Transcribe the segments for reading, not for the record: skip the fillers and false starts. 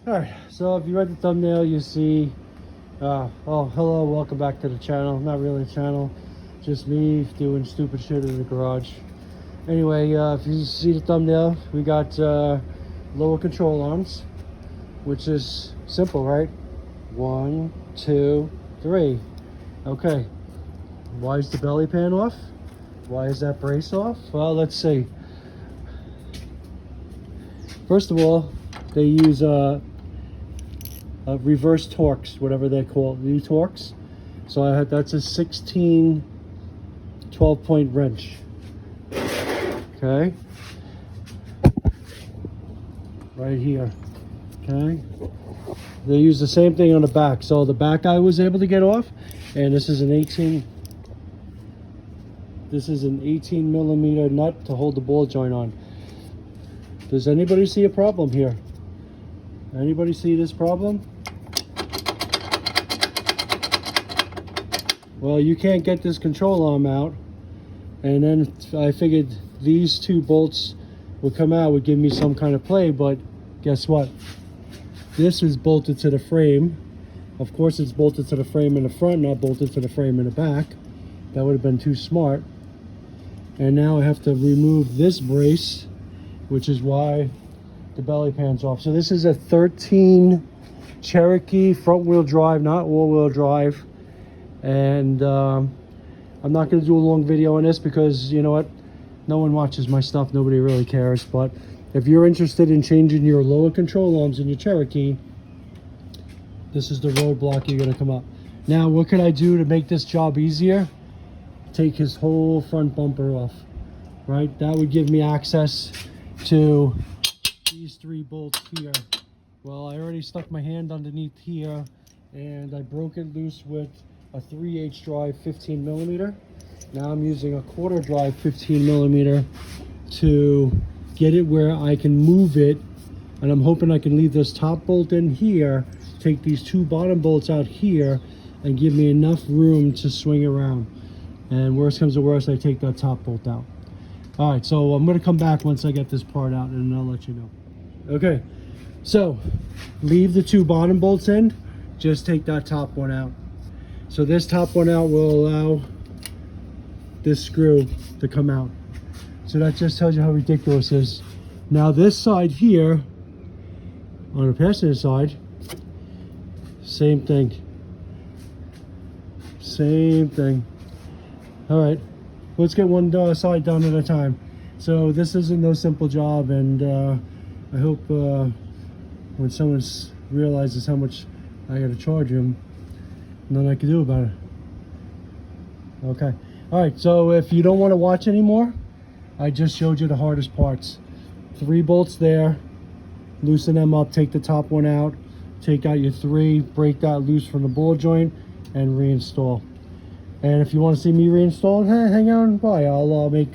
Alright, so if you read the thumbnail, you see, oh, hello, welcome back to the channel. Not really a channel, just me doing stupid shit in the garage. Anyway, if you see the thumbnail, we got lower control arms, which is simple, right? 1, 2, 3. Okay, why is the belly pan off? Why is that brace off? Well, let's see. First of all, they use reverse Torx, whatever they call it, U-Torx. So that's a 16 12-point wrench. Okay, right here. Okay, they use the same thing on the back. So the back I was able to get off, and this is an 18 millimeter nut to hold the ball joint on. Does anybody see a problem here? Anybody see this problem? Well, you can't get this control arm out, and then I figured these two bolts would come out, would give me some kind of play, but guess what? This is bolted to the frame. Of course it's bolted to the frame in the front, not bolted to the frame in the back. That would have been too smart. And now I have to remove this brace, which is why the belly pan's off. So this is a 13 Cherokee front wheel drive, not all wheel drive. And I'm not going to do a long video on this because, you know what, no one watches my stuff, nobody really cares. But if you're interested in changing your lower control arms in your Cherokee, this is the roadblock you're going to come up. Now, what could I do to make this job easier? Take his whole front bumper off, right? That would give me access to these 3 bolts here. Well, I already stuck my hand underneath here, and I broke it loose with a 3/8 drive 15 millimeter. Now I'm using a 1/4 drive 15 millimeter to get it where I can move it, and I'm hoping I can leave this top bolt in here, take these 2 bottom bolts out here, and give me enough room to swing around. And worst comes to worst, I take that top bolt out. All right, so I'm going to come back once I get this part out, and I'll let you know. Okay, so leave the 2 bottom bolts in, just take that top one out. So this top one out will allow this screw to come out. So that just tells you how ridiculous it is. Now this side here, on the passenger side, same thing. Same thing. All right, let's get one side done at a time. So this isn't no simple job, and I hope when someone realizes how much I got to charge him, nothing I can do about it. Okay. All right, so if you don't want to watch anymore, I just showed you the hardest parts. 3 bolts there, loosen them up, take the top one out, take out your 3, break that loose from the ball joint, and reinstall. And if you want to see me reinstall, hang on by. I'll make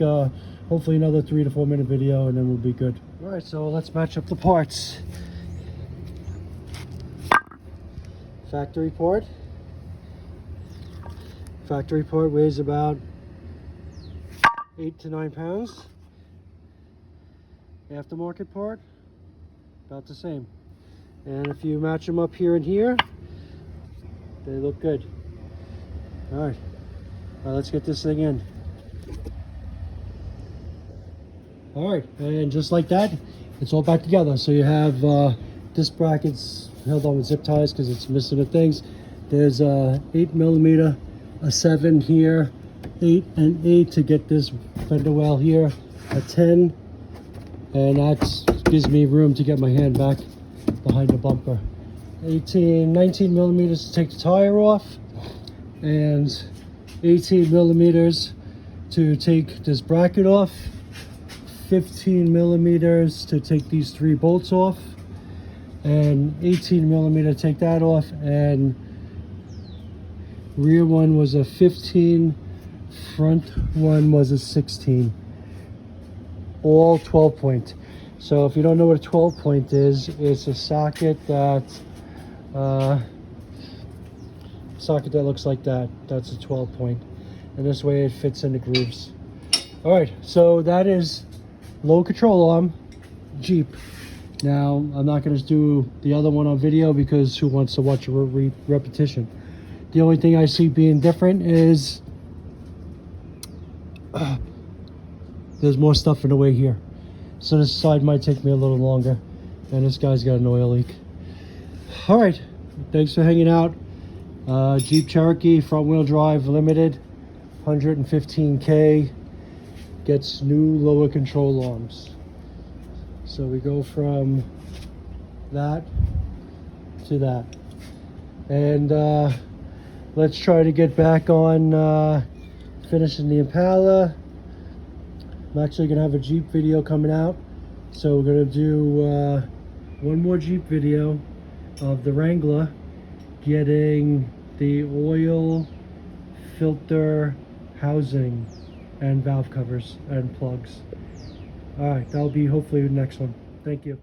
hopefully another 3 to 4 minute video, and then we'll be good. All right, so let's match up the parts. Factory part. Factory part weighs about 8 to 9 pounds. Aftermarket part, about the same. And if you match them up here and here, they look good. All right, let's get this thing in. All right, and just like that, it's all back together. So you have this bracket's held on with zip ties because it's missing the things. There's a 8 millimeter, a 7 here, 8 and 8 to get this fender well here, a 10, and that gives me room to get my hand back behind the bumper. 19 millimeters to take the tire off, and 18 millimeters to take this bracket off, 15 millimeters to take these 3 bolts off, and 18 millimeter to take that off, and rear one was a 15, front one was a 16, all 12 point. So if you don't know what a 12 point is, it's a socket that looks like that. That's a 12 point, and this way it fits in the grooves. All right, so that is low control arm Jeep Now, I'm not going to do the other one on video because who wants to watch a repetition? The only thing I see being different is there's more stuff in the way here. So this side might take me a little longer. And this guy's got an oil leak. Alright, thanks for hanging out. Jeep Cherokee front wheel drive limited, 115K, gets new lower control arms. So we go from that to that. And let's try to get back on finishing the Impala. I'm actually going to have a Jeep video coming out. So we're going to do one more Jeep video of the Wrangler getting the oil filter housing and valve covers and plugs. Alright, that'll be hopefully the next one. Thank you.